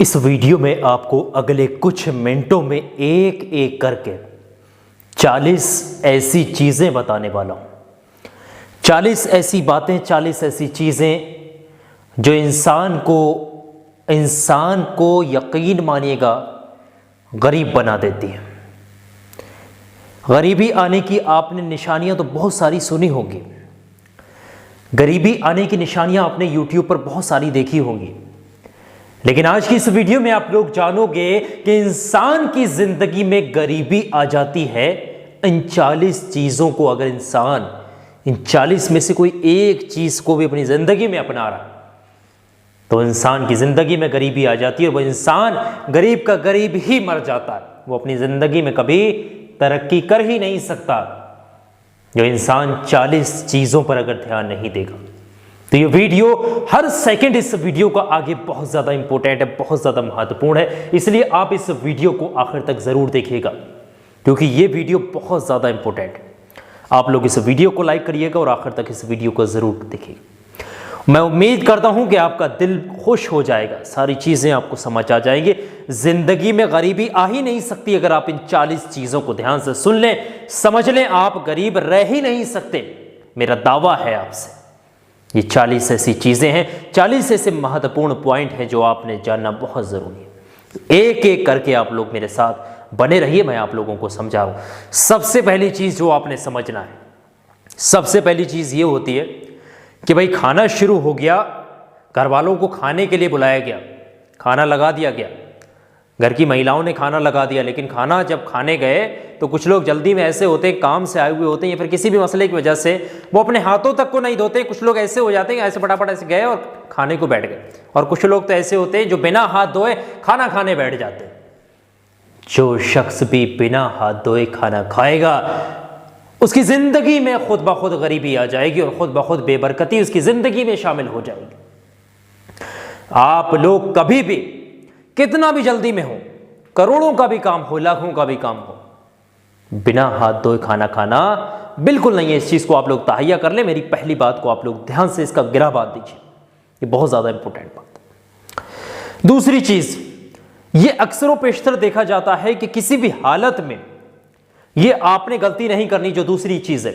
इस वीडियो में आपको अगले कुछ मिनटों में एक एक करके 40 ऐसी चीज़ें बताने वाला हूँ। 40 ऐसी बातें, 40 ऐसी चीज़ें जो इंसान को यकीन मानिएगा गरीब बना देती हैं। गरीबी आने की आपने निशानियाँ तो बहुत सारी सुनी होंगी। गरीबी आने की निशानियाँ आपने YouTube पर बहुत सारी देखी होंगी, लेकिन आज की इस वीडियो में आप लोग जानोगे कि इंसान की जिंदगी में गरीबी आ जाती है इन 40 चीज़ों को अगर इंसान इन 40 में से कोई एक चीज़ को भी अपनी ज़िंदगी में अपना रहा तो इंसान की ज़िंदगी में गरीबी आ जाती है और वो इंसान गरीब का गरीब ही मर जाता है। वो अपनी ज़िंदगी में कभी तरक्की कर ही नहीं सकता जो इंसान 40 चीज़ों पर अगर ध्यान नहीं देगा। तो ये वीडियो हर सेकंड इस वीडियो का आगे बहुत ज़्यादा इंपॉर्टेंट है, बहुत ज़्यादा महत्वपूर्ण है, इसलिए आप इस वीडियो को आखिर तक ज़रूर देखिएगा क्योंकि ये वीडियो बहुत ज़्यादा इंपॉर्टेंट है। आप लोग इस वीडियो को लाइक करिएगा और आखिर तक इस वीडियो को ज़रूर देखिएगा। मैं उम्मीद करता हूँ कि आपका दिल खुश हो जाएगा, सारी चीज़ें आपको समझ आ जाएंगी। ज़िंदगी में गरीबी आ ही नहीं सकती अगर आप इन 40 चीज़ों को ध्यान से सुन लें, समझ लें, आप गरीब रह ही नहीं सकते। मेरा दावा है आपसे। ये 40 ऐसी चीज़ें हैं, 40 ऐसे महत्वपूर्ण पॉइंट हैं जो आपने जानना बहुत ज़रूरी है। एक एक करके आप लोग मेरे साथ बने रहिए, मैं आप लोगों को समझा रहा हूँ। सबसे पहली चीज़ जो आपने समझना है, सबसे पहली चीज़ ये होती है कि भाई खाना शुरू हो गया, घर वालों को खाने के लिए बुलाया गया, खाना लगा दिया गया, घर की महिलाओं ने खाना लगा दिया, लेकिन खाना जब खाने गए तो कुछ लोग जल्दी में ऐसे होते हैं, काम से आए हुए होते हैं या फिर किसी भी मसले की वजह से वो अपने हाथों तक को नहीं धोते। कुछ लोग ऐसे हो जाते हैं, ऐसे फटाफट ऐसे गए और खाने को बैठ गए, और कुछ लोग तो ऐसे होते हैं जो बिना हाथ धोए खाना खाने बैठ जाते हैं। जो शख्स भी बिना हाथ धोए खाना खाएगा उसकी जिंदगी में खुद ब खुद गरीबी आ जाएगी और खुद ब खुद बेबरकती उसकी जिंदगी में शामिल हो जाएगी। आप लोग कभी भी कितना भी जल्दी में हो, करोड़ों का भी काम हो, लाखों का भी काम हो, बिना हाथ धोए खाना खाना बिल्कुल नहीं है। इस चीज को आप लोग तहैया कर ले। मेरी पहली बात को आप लोग ध्यान से इसका गिरा बात दीजिए, ये बहुत ज्यादा इंपॉर्टेंट बात है। दूसरी चीज, ये अक्सर पेशतर देखा जाता है कि किसी भी हालत में ये आपने गलती नहीं करनी। जो दूसरी चीज है,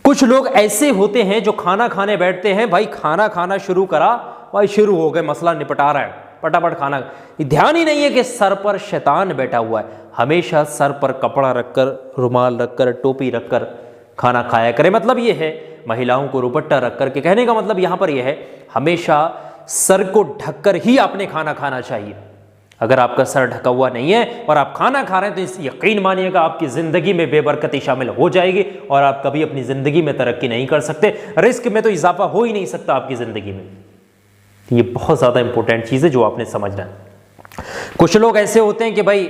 कुछ लोग ऐसे होते हैं जो खाना खाने बैठते हैं, भाई खाना खाना शुरू करा, भाई शुरू हो गए, मसला निपटा रहा है, फटाफट खाना। ध्यान ही नहीं है कि सर पर शैतान बैठा हुआ है। हमेशा सर पर कपड़ा रखकर, रुमाल रखकर, टोपी रखकर खाना खाया करे। मतलब ये है, महिलाओं को दुपट्टा रखकर के, कहने का मतलब यहां पर यह है हमेशा सर को ढककर ही आपने खाना खाना चाहिए। अगर आपका सर ढका हुआ नहीं है और आप खाना खा रहे हैं तो इस यकीन मानिएगा आपकी जिंदगी में बेबरकती शामिल हो जाएगी और आप कभी अपनी जिंदगी में तरक्की नहीं कर सकते। रिस्क में तो इजाफा हो ही नहीं सकता आपकी जिंदगी में। ये बहुत ज्यादा इंपॉर्टेंट चीज है जो आपने समझना है। कुछ लोग ऐसे होते हैं कि भाई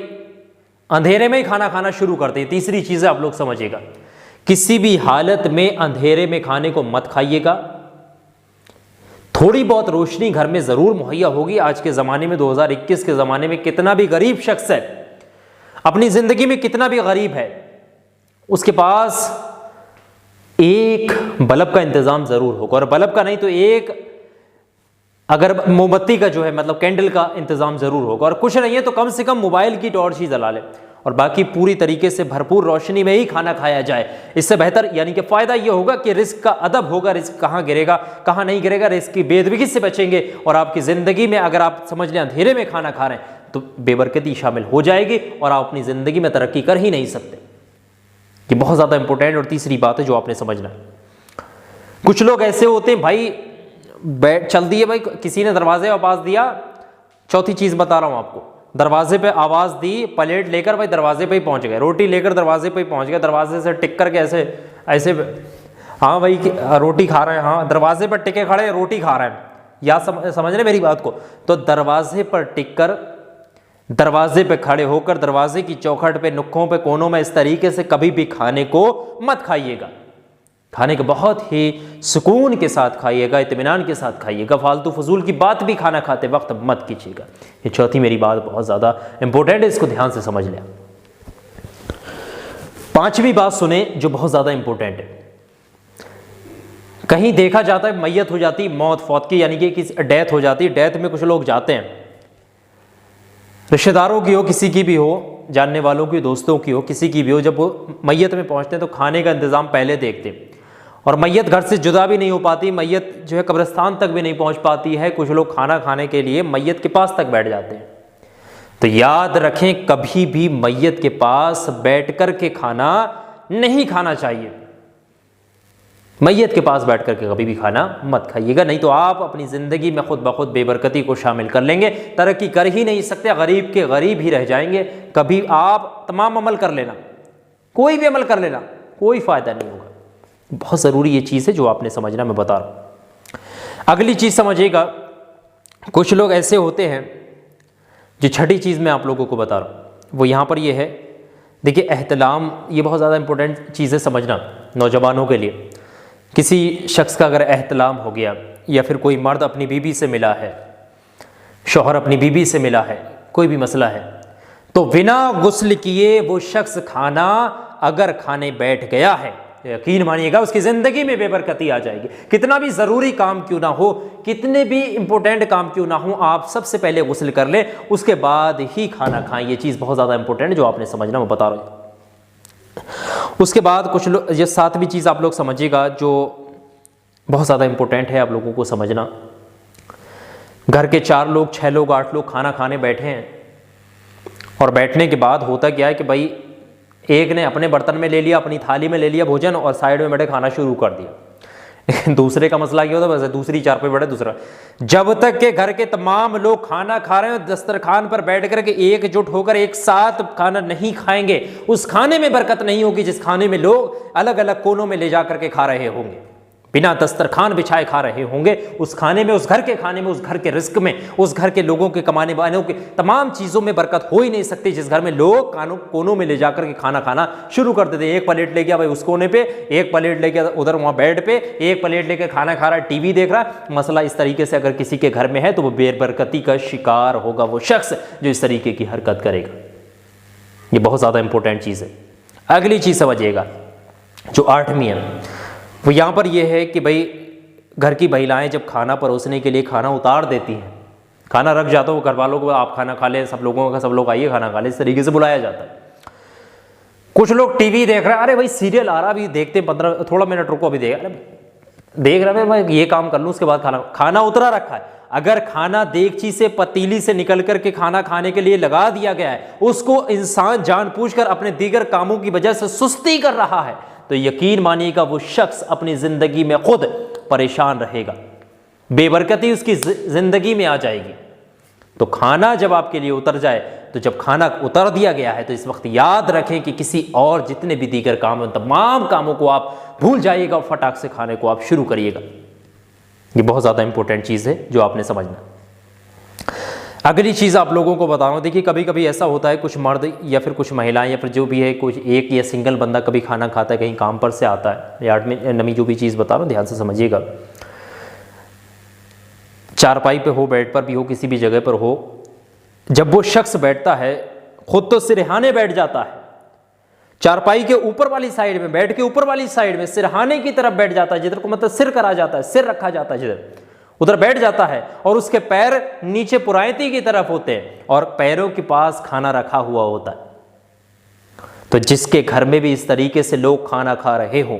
अंधेरे में ही खाना खाना शुरू करते हैं। तीसरी चीज है, आप लोग समझिएगा, किसी भी हालत में अंधेरे में खाने को मत खाइएगा। थोड़ी बहुत रोशनी घर में जरूर मुहैया होगी। आज के जमाने में, 2021 के जमाने में, कितना भी गरीब शख्स है, अपनी जिंदगी में कितना भी गरीब है, उसके पास एक बल्ब का इंतजाम जरूर होगा, और बल्ब का नहीं तो एक अगर मोमबत्ती का जो है मतलब कैंडल का इंतजाम जरूर होगा, और कुछ नहीं है तो कम से कम मोबाइल की टॉर्च ही जला ले, और बाकी पूरी तरीके से भरपूर रोशनी में ही खाना खाया जाए। इससे बेहतर यानी कि फायदा यह होगा कि रिस्क का अदब होगा, रिस्क कहाँ गिरेगा कहाँ नहीं गिरेगा, रिस्क की बेदबिगी से बचेंगे। और आपकी जिंदगी में अगर आप समझ लें अंधेरे में खाना खा रहे हैं तो बेबरकती शामिल हो जाएगी और आप अपनी जिंदगी में तरक्की कर ही नहीं सकते। ये बहुत ज्यादा इंपॉर्टेंट और तीसरी बात है जो आपने समझना है। कुछ लोग ऐसे होते हैं, भाई बैठ चल दिए, भाई किसी ने दरवाजे में आवाज दिया, चौथी चीज बता रहा हूं आपको, दरवाजे पे आवाज दी, प्लेट लेकर भाई दरवाजे पे ही पहुंच गए, रोटी लेकर दरवाजे पे ही पहुंच गए, दरवाजे से टिक करके ऐसे ऐसे, हाँ भाई रोटी खा रहे हैं, हाँ दरवाजे पर टिके खड़े रोटी खा रहे हैं, या समझ रहे मेरी बात को। तो दरवाजे पर टिक कर, दरवाजे पे खड़े होकर, दरवाजे की चौखट पे, नुक्कों पे, कोनों में इस तरीके से कभी भी खाने को मत खाइएगा। खाने के बहुत ही सुकून के साथ खाइएगा, इत्मीनान के साथ खाइएगा। फालतू फजूल की बात भी खाना खाते वक्त मत कीजिएगा। ये चौथी मेरी बात बहुत ज़्यादा इंपॉर्टेंट है, इसको ध्यान से समझ लें। पांचवी बात सुने जो बहुत ज़्यादा इंपॉर्टेंट है। कहीं देखा जाता है मैयत हो जाती, मौत फौत की यानी कि डेथ हो जाती है, डेथ में कुछ लोग जाते हैं रिश्तेदारों की हो, किसी की भी हो, जानने वालों की, दोस्तों की हो, किसी की भी हो, जब वो मैयत में पहुंचते हैं तो खाने का इंतज़ाम पहले देखते हैं। और मैयत घर से जुदा भी नहीं हो पाती, मैयत जो है कब्रिस्तान तक भी नहीं पहुंच पाती है। कुछ लोग खाना खाने के लिए मैयत के पास तक बैठ जाते हैं। तो याद रखें, कभी भी मैयत के पास बैठ कर के खाना नहीं खाना चाहिए। मैयत के पास बैठ कर के कभी भी खाना मत खाइएगा, नहीं तो आप अपनी ज़िंदगी में खुद ब खुद बेबरकती को शामिल कर लेंगे, तरक्की कर ही नहीं सकते, गरीब के गरीब ही रह जाएंगे। कभी आप तमाम अमल कर लेना, कोई भी अमल कर लेना, कोई फ़ायदा नहीं होगा। बहुत ज़रूरी ये चीज़ है जो आपने समझना, मैं बता रहा हूँ। अगली चीज़ समझिएगा, कुछ लोग ऐसे होते हैं, जो छठी चीज़ मैं आप लोगों को बता रहा हूँ वो यहाँ पर ये है। देखिए, एहतलाम ये बहुत ज़्यादा इंपॉर्टेंट चीज़ है समझना नौजवानों के लिए। किसी शख्स का अगर एहतलाम हो गया, या फिर कोई मर्द अपनी बीवी से मिला है, शौहर अपनी बीवी से मिला है, कोई भी मसला है, तो बिना गुस्ल किए वो शख्स खाना अगर खाने बैठ गया है, यकीन मानिएगा उसकी ज़िंदगी में बेबरकती आ जाएगी। कितना भी ज़रूरी काम क्यों ना हो, कितने भी इंपॉर्टेंट काम क्यों ना हो, आप सबसे पहले गुस्ल कर लें, उसके बाद ही खाना खाएं। ये चीज़ बहुत ज़्यादा इंपॉर्टेंट है जो आपने समझना, मैं बता रहा हूँ। उसके बाद कुछ लोग, ये सातवीं चीज़ आप लोग समझिएगा जो बहुत ज़्यादा इंपॉर्टेंट है आप लोगों को समझना। घर के 4 लोग, 6 लोग, 8 लोग खाना खाने बैठे हैं, और बैठने के बाद होता क्या है कि भाई एक ने अपने बर्तन में ले लिया, अपनी थाली में ले लिया भोजन, और साइड में बैठे खाना शुरू कर दिया। दूसरे का मसला क्या होता है, बस दूसरी चार पे बैठे दूसरा। जब तक के घर के तमाम लोग खाना खा रहे हैं, दस्तरखान पर बैठ कर के एकजुट होकर एक साथ खाना नहीं खाएंगे, उस खाने में बरकत नहीं होगी जिस खाने में लोग अलग अलग कोनों में ले जा करके खा रहे होंगे, बिना दस्तरखान बिछाए खा रहे होंगे। उस खाने में, उस घर के खाने में, उस घर के रिस्क में, उस घर के लोगों के कमाने वालों के तमाम चीज़ों में बरकत हो ही नहीं सकती जिस घर में लोग कोनों में ले जाकर के खाना खाना शुरू कर देते। एक प्लेट ले गया भाई उस कोने पे, एक प्लेट ले गया उधर वहाँ बेड पे, एक प्लेट लेके खाना खा रहा है, टीवी देख रहा। मसला इस तरीके से अगर किसी के घर में है तो वो बेबरकती का शिकार होगा वो शख्स जो इस तरीके की हरकत करेगा। ये बहुत ज़्यादा इंपॉर्टेंट चीज़ है। अगली चीज़ समझिएगा जो 8वीं है, वो यहाँ पर यह है कि भाई घर की महिलाएं जब खाना परोसने के लिए खाना उतार देती हैं, खाना रख जाता है, वो घर वालों को आप खाना खा लें, सब लोगों का, सब लोग आइए खाना खा लें, इस तरीके से बुलाया जाता है। कुछ लोग टीवी देख रहे हैं, अरे भाई सीरियल आ रहा, अभी देखते 15 थोड़ा मिनट रुको, अभी देख रहे हैं, मैं ये काम कर लूँ उसके बाद खाना उतरा रखा है। अगर खाना देगची से, पतीली से निकल कर के खाना खाने के लिए लगा दिया गया है, उसको इंसान जानबूझकर अपने दीगर कामों की वजह से सुस्ती कर रहा है, तो यकीन मानिएगा वो शख्स अपनी ज़िंदगी में खुद परेशान रहेगा, बेबरकती उसकी ज़िंदगी में आ जाएगी। तो खाना जब आपके लिए उतर जाए, तो जब खाना उतर दिया गया है तो इस वक्त याद रखें कि किसी और जितने भी दीगर काम हैं, तमाम कामों को आप भूल जाइएगा और फटाक से खाने को आप शुरू करिएगा। ये बहुत ज़्यादा इंपॉर्टेंट चीज़ है जो आपने समझना। अगली चीज़ आप लोगों को बता रहा हूँ, देखिए कभी कभी ऐसा होता है, कुछ मर्द या फिर कुछ महिलाएं या फिर जो भी है, कुछ एक या सिंगल बंदा कभी खाना खाता है, कहीं काम पर से आता है, या 8वीं जो भी चीज़ बता रहा हूँ ध्यान से समझिएगा। चारपाई पे हो, बेड पर भी हो, किसी भी जगह पर हो, जब वो शख्स बैठता है खुद तो सिरहाने बैठ जाता है, चारपाई के ऊपर वाली साइड में, बेड के ऊपर वाली साइड में सिरहाने की तरफ बैठ जाता है, जिधर को मतलब सिर करा जाता है, सिर रखा जाता है, जिधर उधर बैठ जाता है, और उसके पैर नीचे पुरायती की तरफ होते हैं और पैरों के पास खाना रखा हुआ होता है। तो जिसके घर में भी इस तरीके से लोग खाना खा रहे हों,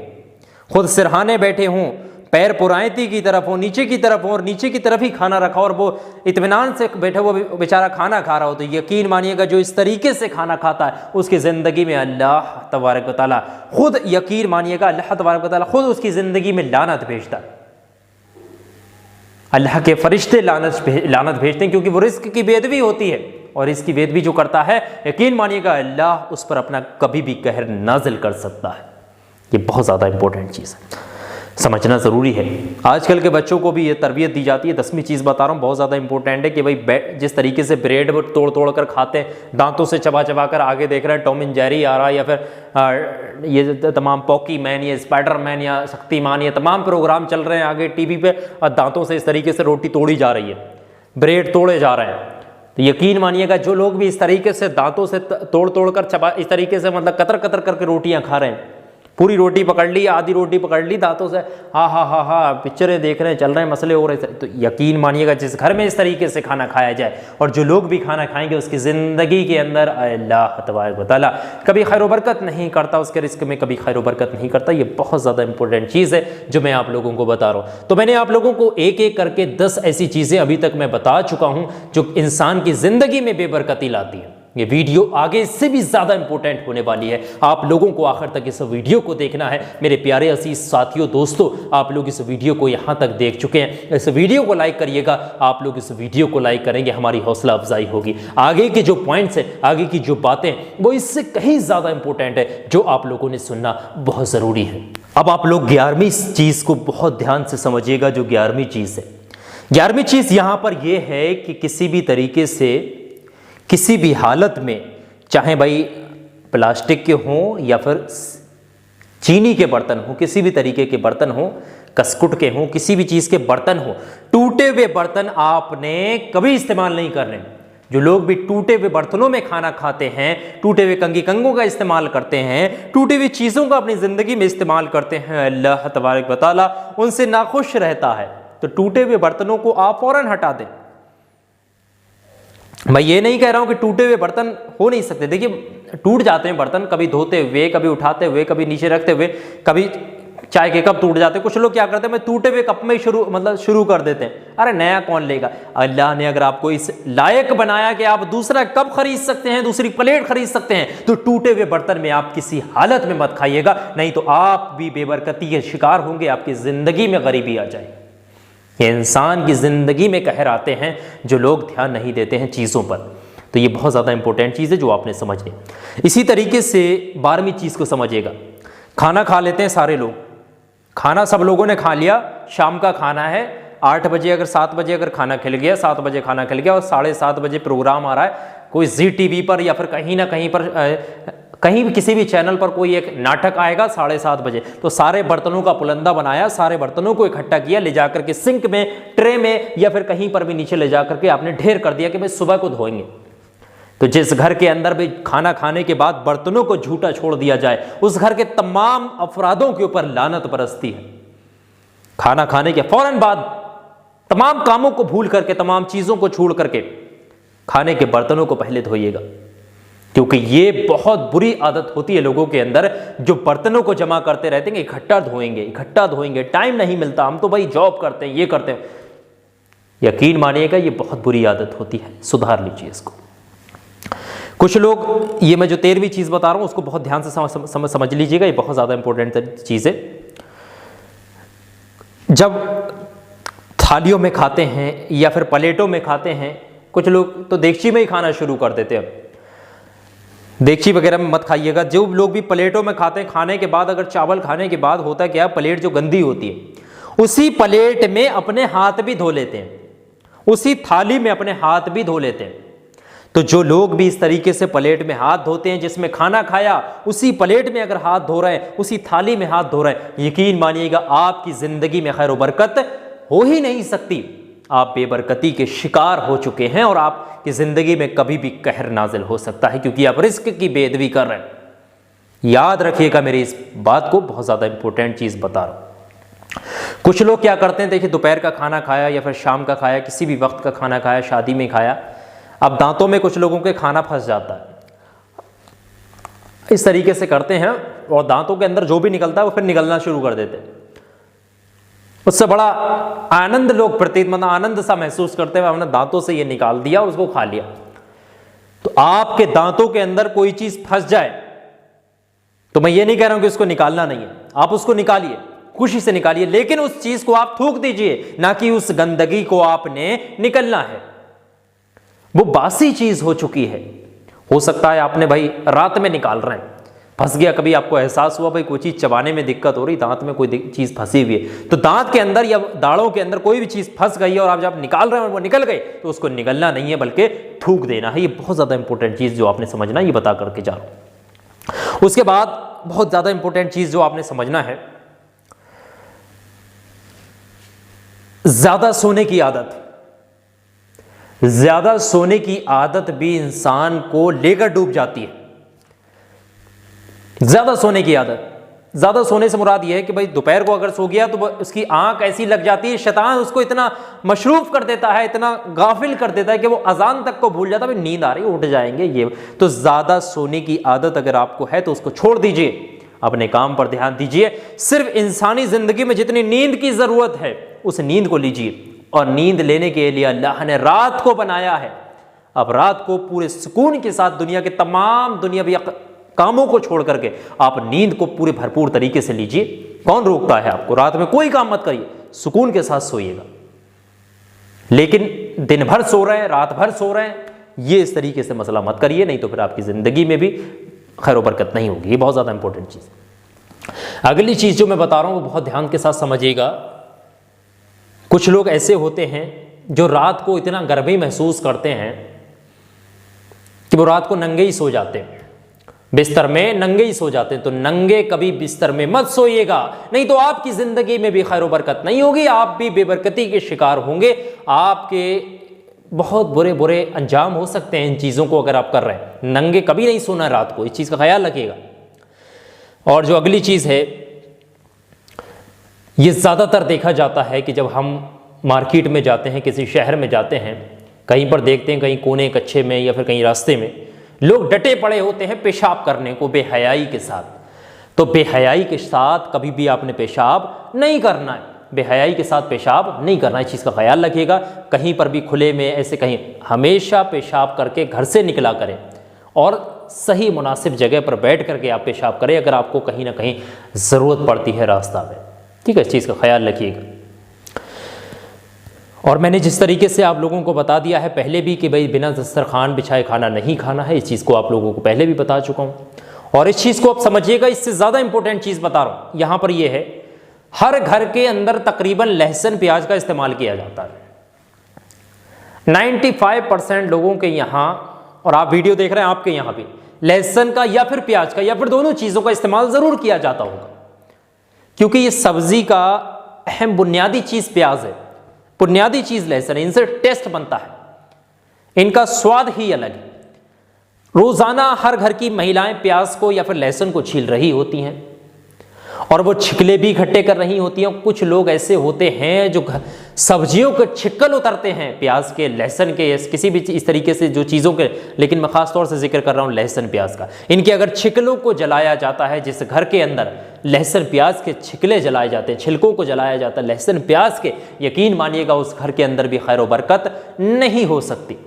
खुद सिरहाने बैठे हों, पैर पुरायती की तरफ हो, नीचे की तरफ हो, और नीचे की तरफ ही खाना रखा, और वो इत्मीनान से बैठा हुआ बेचारा खाना खा रहा हो, तो यकीन मानिएगा जो इस तरीके से खाना खाता है उसकी ज़िंदगी में अल्लाह तबारक व तआला खुद, यकीन मानिएगा अल्लाह तबारक व तआला खुद उसकी ज़िंदगी में लानत भेजता है। अल्लाह के फरिश्ते लानत भेजते हैं, क्योंकि वो रिस्क की बेदबी होती है, और इसकी बेदबी जो करता है यकीन मानिएगा अल्लाह उस पर अपना कभी भी कहर नाजिल कर सकता है। ये बहुत ज़्यादा इंपॉर्टेंट चीज़ है, समझना ज़रूरी है। आजकल के बच्चों को भी ये तरबियत दी जाती है। 10वीं चीज़ बता रहा हूँ, बहुत ज़्यादा इंपॉर्टेंट है कि भाई जिस तरीके से ब्रेड तोड़ तोड़ कर खाते हैं, दांतों से चबा चबा कर आगे देख रहे हैं टॉम एंड जेरी आ रहा है, या फिर ये तमाम पॉकी मैन या स्पाइडर मैन या शक्तिमान, ये तमाम प्रोग्राम चल रहे हैं आगे टीवी पे, और दांतों से इस तरीके से रोटी तोड़ी जा रही है, ब्रेड तोड़े जा रहे हैं। तो यकीन मानिएगा जो लोग भी इस तरीके से दांतों से तोड़ तोड़ कर चबा, इस तरीके से मतलब कतर कतर करके रोटियाँ खा रहे हैं, पूरी रोटी पकड़ ली, आधी रोटी पकड़ ली दांतों से, हा हा हा हा पिक्चरें देख रहे हैं, चल रहे हैं, मसले हो रहे हैं। तो यकीन मानिएगा जिस घर में इस तरीके से खाना खाया जाए और जो लोग भी खाना खाएंगे उसकी ज़िंदगी के अंदर अल्लाह तबारक व तआला कभी खैर बरकत नहीं करता, उसके रिस्क में कभी खैर बरकत नहीं करता। ये बहुत ज़्यादा इंपॉर्टेंट चीज़ है जो मैं आप लोगों को बता रहा हूँ। तो मैंने आप लोगों को एक एक करके 10 ऐसी चीज़ें अभी तक मैं बता चुका हूँ जो इंसान की ज़िंदगी में बेबरकती लाती है। ये वीडियो आगे इससे भी ज़्यादा इंपॉर्टेंट होने वाली है, आप लोगों को आखिर तक इस वीडियो को देखना है। मेरे प्यारे अजीज साथियों, दोस्तों, आप लोग इस वीडियो को यहाँ तक देख चुके हैं, इस वीडियो को लाइक करिएगा। आप लोग इस वीडियो को लाइक करेंगे, हमारी हौसला अफजाई होगी। आगे के जो पॉइंट्स हैं, आगे की जो बातें, वो इससे कहीं ज़्यादा इंपॉर्टेंट है, जो आप लोगों ने सुनना बहुत ज़रूरी है। अब आप लोग 11वीं चीज़ को बहुत ध्यान से समझिएगा। जो 11वीं चीज़ है, 11वीं चीज़ यहाँ पर यह है कि किसी भी तरीके से, किसी भी हालत में, चाहे भाई प्लास्टिक के हों या फिर चीनी के बर्तन हो, किसी भी तरीके के बर्तन हो, कस्कुट के हों, किसी भी चीज़ के बर्तन हो, टूटे हुए बर्तन आपने कभी इस्तेमाल नहीं करने। जो लोग भी टूटे हुए बर्तनों में खाना खाते हैं, टूटे हुए कंगी कंगों का इस्तेमाल करते हैं, टूटी हुई चीज़ों का अपनी ज़िंदगी में इस्तेमाल करते हैं, अल्लाह तबारक व तआला उनसे नाखुश रहता है। तो टूटे हुए बर्तनों को आप फौरन हटा दें। मैं ये नहीं कह रहा हूं कि टूटे हुए बर्तन हो नहीं सकते। देखिए, टूट जाते हैं बर्तन, कभी धोते हुए, कभी उठाते हुए, कभी नीचे रखते हुए, कभी चाय के कप टूट जाते हैं। कुछ लोग क्या करते हैं, मैं टूटे हुए कप में शुरू कर देते हैं। अरे नया कौन लेगा? अल्लाह ने अगर आपको इस लायक बनाया कि आप दूसरा कप खरीद सकते हैं, दूसरी प्लेट खरीद सकते हैं, तो टूटे हुए बर्तन में आप किसी हालत में मत खाइएगा, नहीं तो आप भी बेबरकती के शिकार होंगे, आपकी जिंदगी में गरीबी आ जाएगी। ये इंसान की ज़िंदगी में कहर आते हैं जो लोग ध्यान नहीं देते हैं चीज़ों पर। तो ये बहुत ज़्यादा इंपॉर्टेंट चीज़ है जो आपने समझनी। इसी तरीके से 12वीं चीज़ को समझिएगा। खाना खा लेते हैं सारे लोग, खाना सब लोगों ने खा लिया, शाम का खाना है 8 बजे, अगर 7 बजे अगर खाना खिल गया, 7 बजे खाना खिल गया और 7:30 बजे प्रोग्राम आ रहा है कोई ZTV पर या फिर कहीं ना कहीं पर, कहीं भी किसी भी चैनल पर कोई एक नाटक आएगा 7:30 बजे, तो सारे बर्तनों का पुलंदा बनाया, सारे बर्तनों को इकट्ठा किया, ले जाकर के सिंक में, ट्रे में या फिर कहीं पर भी नीचे ले जाकर के आपने ढेर कर दिया कि भाई सुबह को धोएंगे। तो जिस घर के अंदर भी खाना खाने के बाद बर्तनों को झूठा छोड़ दिया जाए, उस घर के तमाम अफरादों के ऊपर लानत बरसती है। खाना खाने के फौरन बाद तमाम कामों को भूल करके, तमाम चीज़ों को छोड़ करके खाने के बर्तनों को पहले धोइएगा, क्योंकि ये बहुत बुरी आदत होती है लोगों के अंदर, जो बर्तनों को जमा करते रहते हैं, इकट्ठा धोएंगे, टाइम नहीं मिलता, हम तो भाई जॉब करते हैं, ये करते हैं। यकीन मानिएगा ये बहुत बुरी आदत होती है, सुधार लीजिए इसको। कुछ लोग, ये मैं जो 13वीं चीज़ बता रहा हूँ उसको बहुत ध्यान से समझ लीजिएगा, ये बहुत ज़्यादा इंपॉर्टेंट चीज़ है। जब थालियों में खाते हैं या फिर प्लेटों में खाते हैं, कुछ लोग तो देगची में ही खाना शुरू कर देते हैं। देगची वगैरह में मत खाइएगा। जो लोग भी प्लेटों में खाते हैं, खाने के बाद अगर चावल खाने के बाद होता क्या, प्लेट जो गंदी होती है, उसी प्लेट में अपने हाथ भी धो लेते हैं, उसी थाली में अपने हाथ भी धो लेते हैं। तो जो लोग भी इस तरीके से प्लेट में हाथ धोते हैं, जिसमें खाना खाया उसी प्लेट में अगर हाथ धो रहे हैं, उसी थाली में हाथ धो रहे हैं, यकीन मानिएगा आपकी जिंदगी में खैर बरकत हो ही नहीं सकती। आप बेबरकती के शिकार हो चुके हैं और आपकी ज़िंदगी में कभी भी कहर नाजिल हो सकता है, क्योंकि आप रिस्क की बेअदबी कर रहे हैं। याद रखिएगा मेरी इस बात को, बहुत ज़्यादा इंपॉर्टेंट चीज़ बता रहा हूँ। कुछ लोग क्या करते हैं, देखिए दोपहर का खाना खाया या फिर शाम का खाया, किसी भी वक्त का खाना खाया, शादी में खाया, अब दांतों में कुछ लोगों के खाना फंस जाता है। इस तरीके से करते हैं और दांतों के अंदर जो भी निकलता है वो फिर निकलना शुरू कर देते हैं। उससे बड़ा आनंद लोग मतलब आनंद सा महसूस करते हैं, हमने दांतों से ये निकाल दिया, उसको खा लिया। तो आपके दांतों के अंदर कोई चीज फंस जाए तो मैं ये नहीं कह रहा हूं कि उसको निकालना नहीं है, आप उसको निकालिए, खुशी से निकालिए, लेकिन उस चीज को आप थूक दीजिए, ना कि उस गंदगी को आपने निकलना है। वो बासी चीज हो चुकी है। हो सकता है आपने भाई रात में निकाल रहे हैं, फंस गया, कभी आपको एहसास हुआ भाई कोई चीज़ चबाने में दिक्कत हो रही, दांत में कोई चीज़ फंसी हुई है, तो दांत के अंदर या दाढ़ों के अंदर कोई भी चीज़ फंस गई है और आप जब निकाल रहे हैं और वो निकल गई, तो उसको निगलना नहीं है बल्कि थूक देना है। ये बहुत ज़्यादा इंपॉर्टेंट चीज़ जो आपने समझना, ये बता करके जा रहा हूँ। उसके बाद बहुत ज़्यादा इंपॉर्टेंट चीज़ जो आपने समझना है, ज़्यादा सोने की आदत। ज़्यादा सोने की आदत भी इंसान को लेकर डूब जाती है। ज्यादा सोने की आदत, ज़्यादा सोने से मुराद ये है कि भाई दोपहर को अगर सो गया तो उसकी आंख ऐसी लग जाती है, शैतान उसको इतना मशरूफ कर देता है, इतना गाफिल कर देता है कि वो अजान तक को भूल जाता है, भाई नींद आ रही है उठ जाएंगे ये। तो ज़्यादा सोने की आदत अगर आपको है तो उसको छोड़ दीजिए, अपने काम पर ध्यान दीजिए। सिर्फ इंसानी ज़िंदगी में जितनी नींद की ज़रूरत है उस नींद को लीजिए। और नींद लेने के लिए अल्लाह ने रात को बनाया है। अब रात को पूरे सुकून के साथ दुनिया के तमाम दुनियावी कामों को छोड़ करके आप नींद को पूरे भरपूर तरीके से लीजिए। कौन रोकता है आपको? रात में कोई काम मत करिए, सुकून के साथ सोइएगा। लेकिन दिन भर सो रहे हैं, रात भर सो रहे हैं, ये इस तरीके से मसला मत करिए, नहीं तो फिर आपकी ज़िंदगी में भी खैर बरकत नहीं होगी। ये बहुत ज़्यादा इंपॉर्टेंट चीज़। अगली चीज़ जो मैं बता रहा हूँ वो बहुत ध्यान के साथ समझिएगा। कुछ लोग ऐसे होते हैं जो रात को इतना गर्मी महसूस करते हैं कि वो रात को नंगे ही सो जाते हैं, बिस्तर में नंगे ही सो जाते हैं। तो नंगे कभी बिस्तर में मत सोइएगा, नहीं तो आपकी ज़िंदगी में भी खैर बरकत नहीं होगी, आप भी बेबरकती के शिकार होंगे। आपके बहुत बुरे बुरे अंजाम हो सकते हैं इन चीज़ों को अगर आप कर रहे हैं। नंगे कभी नहीं सोना रात को, इस चीज़ का ख्याल रखिएगा। और जो अगली चीज़ है, ये ज़्यादातर देखा जाता है कि जब हम मार्केट में जाते हैं, किसी शहर में जाते हैं, कहीं पर देखते हैं कहीं कोने कच्चे में या फिर कहीं रास्ते में लोग डटे पड़े होते हैं पेशाब करने को बेहयाई के साथ। तो बेहयाई के साथ कभी भी आपने पेशाब नहीं करना है, बेहयाई के साथ पेशाब नहीं करना है, इस चीज़ का ख्याल रखिएगा। कहीं पर भी खुले में ऐसे कहीं हमेशा पेशाब करके घर से निकला करें और सही मुनासिब जगह पर बैठ करके आप पेशाब करें अगर आपको कहीं ना कहीं ज़रूरत पड़ती है रास्ता में, ठीक है, इस चीज़ का ख्याल रखिएगा। और मैंने जिस तरीके से आप लोगों को बता दिया है पहले भी कि भाई बिना दस्तरखान बिछाए खाना नहीं खाना है, इस चीज़ को आप लोगों को पहले भी बता चुका हूँ। और इस चीज़ को आप समझिएगा, इससे ज़्यादा इंपॉर्टेंट चीज़ बता रहा हूँ यहाँ पर ये है, हर घर के अंदर तकरीबन लहसुन प्याज का इस्तेमाल किया जाता है। 95% लोगों के यहाँ, और आप वीडियो देख रहे हैं आपके यहाँ भी, लहसुन का या फिर प्याज का या फिर दोनों चीज़ों का इस्तेमाल ज़रूर किया जाता होगा, क्योंकि ये सब्ज़ी का अहम बुनियादी चीज़ प्याज है, बुनियादी चीज़ लहसुन है, इनसे टेस्ट बनता है, इनका स्वाद ही अलग है। रोज़ाना हर घर की महिलाएं प्याज को या फिर लहसुन को छील रही होती हैं और वो छिकले भी इकट्ठे कर रही होती हैं। कुछ लोग ऐसे होते हैं जो सब्जियों के छिक्कल उतरते हैं, प्याज के, लहसुन के, किसी भी इस तरीके से जो चीज़ों के, लेकिन मैं ख़ास तौर से जिक्र कर रहा हूँ लहसुन प्याज का। इनके अगर छिकलों को जलाया जाता है, जिस घर के अंदर लहसुन प्याज के छिकले जलाए जाते हैं, छिलकों को जलाया जाता है लहसुन प्याज के, यकीन मानिएगा उस घर के अंदर भी खैर व बरकत नहीं हो सकती।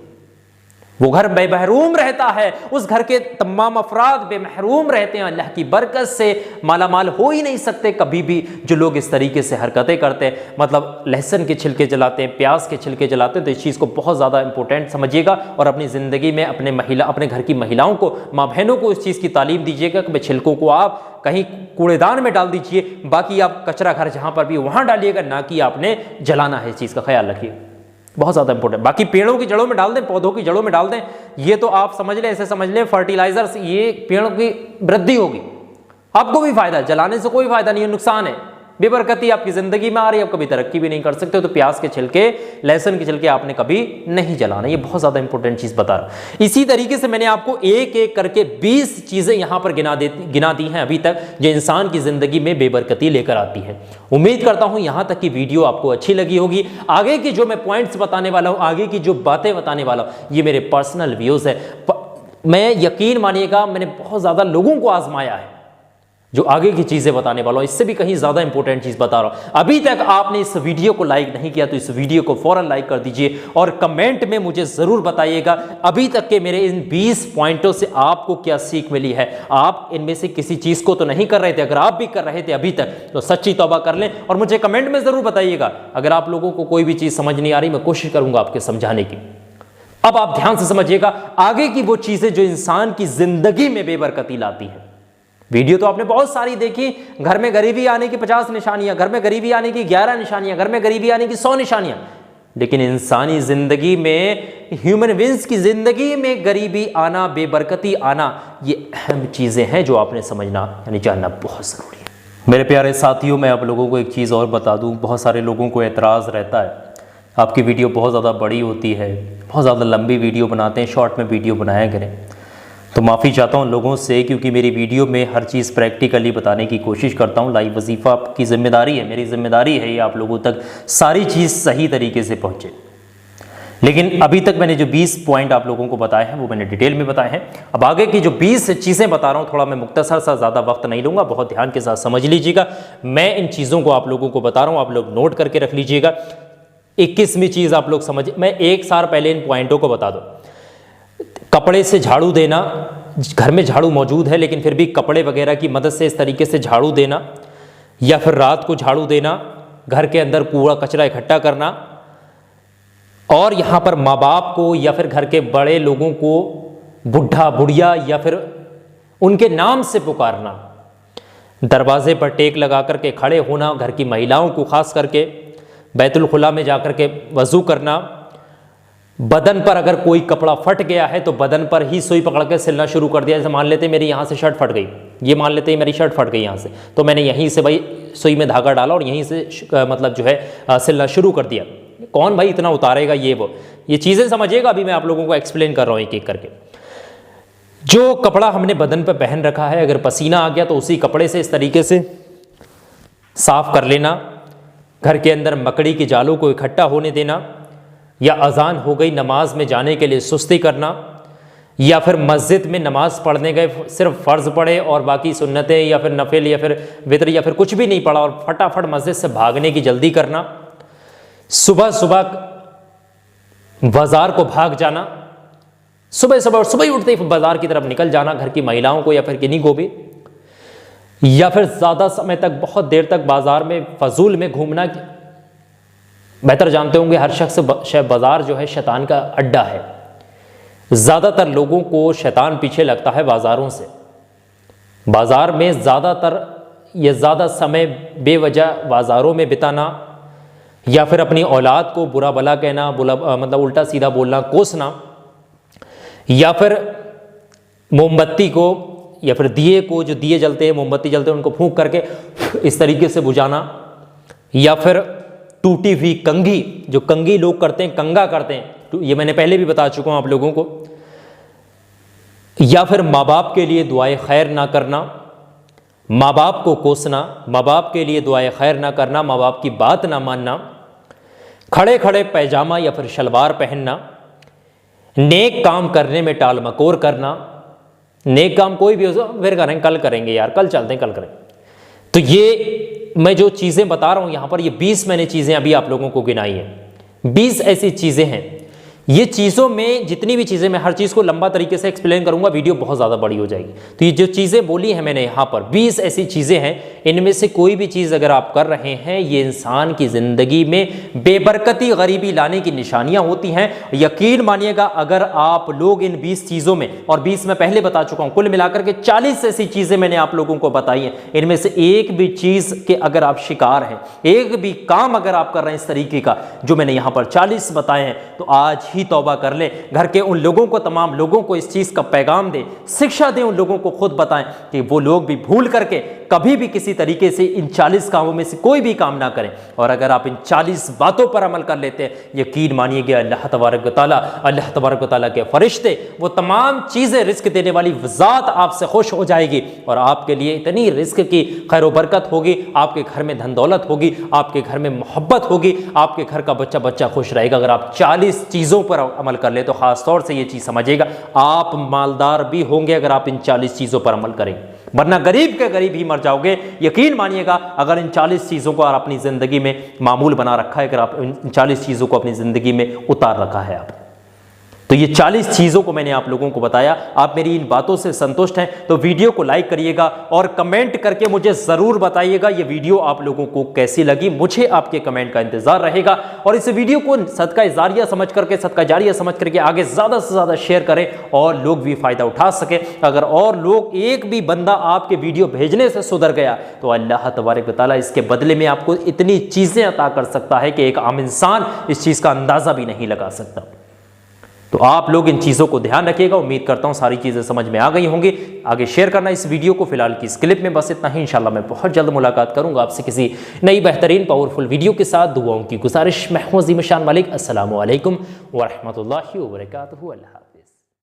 वो घर बेमहरूम रहता है, उस घर के तमाम अफराद बेमहरूम रहते हैं, अल्लाह की बरकत से मालामाल हो ही नहीं सकते कभी भी। जो लोग इस तरीके से हरकतें करते हैं, मतलब लहसुन के छिलके जलाते हैं, प्याज के छिलके जलाते हैं, तो इस चीज़ को बहुत ज़्यादा इंपॉर्टेंट समझिएगा और अपनी ज़िंदगी में अपने घर की महिलाओं को, माँ बहनों को इस चीज़ की तालीम दीजिएगा कि छिलकों को आप कहीं कूड़ेदान में डाल दीजिए, बाकी आप कचरा घर जहाँ पर भी वहाँ डालिएगा, ना कि आपने जलाना है। इस चीज़ का ख्याल रखिए, बहुत ज़्यादा इंपॉर्टेंट। बाकी पेड़ों की जड़ों में डाल दें, पौधों की जड़ों में डाल दें, ये तो आप समझ लें, ऐसे समझ लें फर्टिलाइजर्स, ये पेड़ों की वृद्धि होगी, आपको भी फायदा, जलाने से कोई फायदा नहीं है, नुकसान है, बेबरकती आपकी ज़िंदगी में आ रही है, आप कभी तरक्की भी नहीं कर सकते। तो प्याज के छिलके, लहसुन के छिलके आपने कभी नहीं जलाना, ये बहुत ज़्यादा इंपॉर्टेंट चीज़ बता रहा हूँ। इसी तरीके से मैंने आपको एक एक करके 20 चीज़ें यहाँ पर गिना दी हैं अभी तक, जो इंसान की ज़िंदगी में बेबरकती लेकर आती है। उम्मीद करता हूँ यहाँ तक की वीडियो आपको अच्छी लगी होगी। आगे की जो मैं पॉइंट्स बताने वाला हूँ, आगे की जो बातें बताने वाला हूँ, ये मेरे पर्सनल व्यूज़ है। मैं, यकीन मानिएगा, मैंने बहुत ज़्यादा लोगों को आजमाया है, जो आगे की चीज़ें बताने वाला हूँ, इससे भी कहीं ज़्यादा इंपॉर्टेंट चीज़ बता रहा हूँ। अभी तक आपने इस वीडियो को लाइक नहीं किया तो इस वीडियो को फ़ौरन लाइक कर दीजिए और कमेंट में मुझे ज़रूर बताइएगा अभी तक के मेरे इन 20 पॉइंटों से आपको क्या सीख मिली है। आप इनमें से किसी चीज़ को तो नहीं कर रहे थे, अगर आप भी कर रहे थे अभी तक तो सच्ची तौबा कर लें और मुझे कमेंट में ज़रूर बताइएगा। अगर आप लोगों को कोई भी चीज़ समझ नहीं आ रही, मैं कोशिश करूँगा आपके समझाने की। अब आप ध्यान से समझिएगा आगे की वो चीज़ें जो इंसान की ज़िंदगी में बेबरकती लाती हैं। वीडियो तो आपने बहुत सारी देखी, घर में गरीबी आने की 50 निशानियां, घर में गरीबी आने की 11 निशानियां, घर में गरीबी आने की 100 निशानियां, लेकिन इंसानी जिंदगी में, ह्यूमन बीइंग्स की जिंदगी में गरीबी आना, बेबरकती आना, ये अहम चीजें हैं जो आपने समझना यानी जानना बहुत जरूरी है। मेरे प्यारे साथियों, मैं आप लोगों को एक चीज़ और बता दूं, बहुत सारे लोगों को एतराज़ रहता है आपकी वीडियो बहुत ज़्यादा बड़ी होती है, बहुत ज़्यादा लंबी वीडियो बनाते हैं, शॉर्ट में वीडियो बनाया करें। तो माफ़ी चाहता हूँ लोगों से, क्योंकि मेरी वीडियो में हर चीज़ प्रैक्टिकली बताने की कोशिश करता हूँ। लाइव वजीफ़ा आपकी ज़िम्मेदारी है, मेरी ज़िम्मेदारी है ये आप लोगों तक सारी चीज़ सही तरीके से पहुँचे। लेकिन अभी तक मैंने जो 20 पॉइंट आप लोगों को बताए हैं वो मैंने डिटेल में बताए हैं। अब आगे की जो 20 चीज़ें बता रहा हूँ थोड़ा मैं मुख्तसर सा, ज़्यादा वक्त नहीं लूँगा, बहुत ध्यान के साथ समझ लीजिएगा। मैं इन चीज़ों को आप लोगों को बता रहा हूँ, आप लोग नोट करके रख लीजिएगा। 21वीं चीज़ आप लोग समझ, मैं एक साल पहले इन पॉइंटों को बता दूँ। कपड़े से झाड़ू देना, घर में झाड़ू मौजूद है लेकिन फिर भी कपड़े वगैरह की मदद से इस तरीके से झाड़ू देना, या फिर रात को झाड़ू देना, घर के अंदर कूड़ा कचरा इकट्ठा करना, और यहाँ पर माँ बाप को या फिर घर के बड़े लोगों को बुढ़ा बुढ़िया या फिर उनके नाम से पुकारना, दरवाजे पर टेक लगा करके खड़े होना, घर की महिलाओं को खास करके बैतुल खुला में जाकर के वज़ू करना, बदन पर अगर कोई कपड़ा फट गया है तो बदन पर ही सुई पकड़ के सिलना शुरू कर दिया। जैसे मान लेते मेरी यहाँ से शर्ट फट गई, ये मान लेते मेरी शर्ट फट गई यहाँ से, तो मैंने यहीं से भाई सुई में धागा डाला और यहीं से मतलब जो है सिलना शुरू कर दिया। कौन भाई इतना उतारेगा, ये चीज़ें समझिएगा, अभी मैं आप लोगों को एक्सप्लेन कर रहा हूँ एक एक करके। जो कपड़ा हमने बदन पर पहन रखा है, अगर पसीना आ गया तो उसी कपड़े से इस तरीके से साफ कर लेना। घर के अंदर मकड़ी के जालों को इकट्ठा होने देना, या अजान हो गई नमाज में जाने के लिए सुस्ती करना, या फिर मस्जिद में नमाज पढ़ने गए सिर्फ फ़र्ज़ पढ़े और बाकी सुन्नतें या फिर नफिल या फिर वितर या फिर कुछ भी नहीं पढ़ा और फटाफट मस्जिद से भागने की जल्दी करना। सुबह सुबह बाज़ार को भाग जाना, सुबह ही उठते ही बाज़ार की तरफ निकल जाना, घर की महिलाओं को या फिर किन्हीं को भी, या फिर ज़्यादा समय तक बहुत देर तक बाज़ार में फजूल में घूमना। बेहतर जानते होंगे हर शख्स बाज़ार जो है शैतान का अड्डा है। ज़्यादातर लोगों को शैतान पीछे लगता है बाज़ारों से। बाज़ार में ज़्यादा समय बेवजह बाज़ारों में बिताना, या फिर अपनी औलाद को बुरा भला कहना, मतलब उल्टा सीधा बोलना, कोसना, या फिर मोमबत्ती को या फिर दिए को, जो दिए जलते हैं मोमबत्ती जलते हैं उनको फूंक करके इस तरीके से बुझाना, या फिर टूटी हुई कंघी, जो कंघी लोग करते हैं, कंगा करते हैं, ये मैंने पहले भी बता चुका हूं आप लोगों को, या फिर माँ बाप के लिए दुआए खैर ना करना, माँ बाप को कोसना, माँ बाप के लिए दुआए खैर ना करना, माँ बाप की बात ना मानना, खड़े खड़े पैजामा या फिर शलवार पहनना, नेक काम करने में टाल मकोर करना। नेक काम कोई भी हो, फिर करेंगे, कल करेंगे यार, कल चलते हैं, कल करेंगे। तो ये मैं जो चीज़ें बता रहा हूँ यहाँ पर, ये 20 मैंने चीज़ें अभी आप लोगों को गिनाई हैं। 20 ऐसी चीज़ें हैं। ये चीज़ों में जितनी भी चीज़ें, मैं हर चीज़ को लंबा तरीके से एक्सप्लेन करूंगा, वीडियो बहुत ज़्यादा बड़ी हो जाएगी। तो ये जो चीज़ें बोली हैं मैंने यहाँ पर, 20 ऐसी चीज़ें हैं, इनमें से कोई भी चीज़ अगर आप कर रहे हैं, ये इंसान की ज़िंदगी में बेबरकती, गरीबी लाने की निशानियाँ होती हैं। यकीन मानिएगा, अगर आप लोग इन 20 चीज़ों में, और 20 मैं पहले बता चुका हूँ, कुल मिलाकर के 40 ऐसी चीज़ें मैंने आप लोगों को बताई हैं, इनमें से एक भी चीज़ के अगर आप शिकार हैं, एक भी काम अगर आप कर रहे हैं इस तरीके का जो मैंने यहाँ पर 40 बताए हैं, तो आज ही तौबा कर लें। घर के उन लोगों को, तमाम लोगों को इस चीज़ का पैगाम दें, शिक्षा दें, उन लोगों को खुद बताएं कि वो लोग भी भूल करके कभी भी किसी तरीके से इन 40 कामों में से कोई भी काम ना करें। और अगर आप इन 40 बातों पर अमल कर लेते हैं, यकीन मानिएगा अल्लाह तबारक व तआला के फरिश्ते, वो तमाम चीज़ें रिस्क देने वाली ज़ात आपसे खुश हो जाएगी और आपके लिए इतनी रिस्क की खैर व बरकत होगी, आपके घर में धन दौलत होगी, आपके घर में मोहब्बत होगी, आपके घर का बच्चा बच्चा खुश रहेगा। अगर आप 40 चीज़ों पर अमल कर ले तो ख़ास तौर से ये चीज़ समझिएगा, आप मालदार भी होंगे अगर आप इन 40 चीज़ों पर अमल करें, वरना गरीब के गरीब ही मर जाओगे। यकीन मानिएगा, अगर इन 40 चीज़ों को आप अपनी ज़िंदगी में मामूल बना रखा है, अगर आप इन 40 चीज़ों को अपनी ज़िंदगी में उतार रखा है आप, तो ये 40 चीज़ों को मैंने आप लोगों को बताया। आप मेरी इन बातों से संतुष्ट हैं तो वीडियो को लाइक करिएगा और कमेंट करके मुझे ज़रूर बताइएगा ये वीडियो आप लोगों को कैसी लगी। मुझे आपके कमेंट का इंतज़ार रहेगा और इस वीडियो को सदका जारिया समझ करके आगे ज़्यादा से ज़्यादा शेयर करें और लोग भी फ़ायदा उठा सकें। अगर और लोग एक भी बंदा आपके वीडियो भेजने से सुधर गया तो अल्लाह तबारक व तआला इसके बदले में आपको इतनी चीज़ें अता कर सकता है कि एक आम इंसान इस चीज़ का अंदाज़ा भी नहीं लगा सकता। तो आप लोग इन चीज़ों को ध्यान रखिएगा। उम्मीद करता हूँ सारी चीज़ें समझ में आ गई होंगी। आगे शेयर करना इस वीडियो को। फिलहाल की इस क्लिप में बस इतना ही। इंशाल्लाह मैं बहुत जल्द मुलाकात करूँगा आपसे किसी नई बेहतरीन पावरफुल वीडियो के साथ। दुआओं की गुजारिश। मैं हूं अज़ीम शान मलिक। अस्सलामु अलैकुम व रहमतुल्लाहि व बरकातुहू।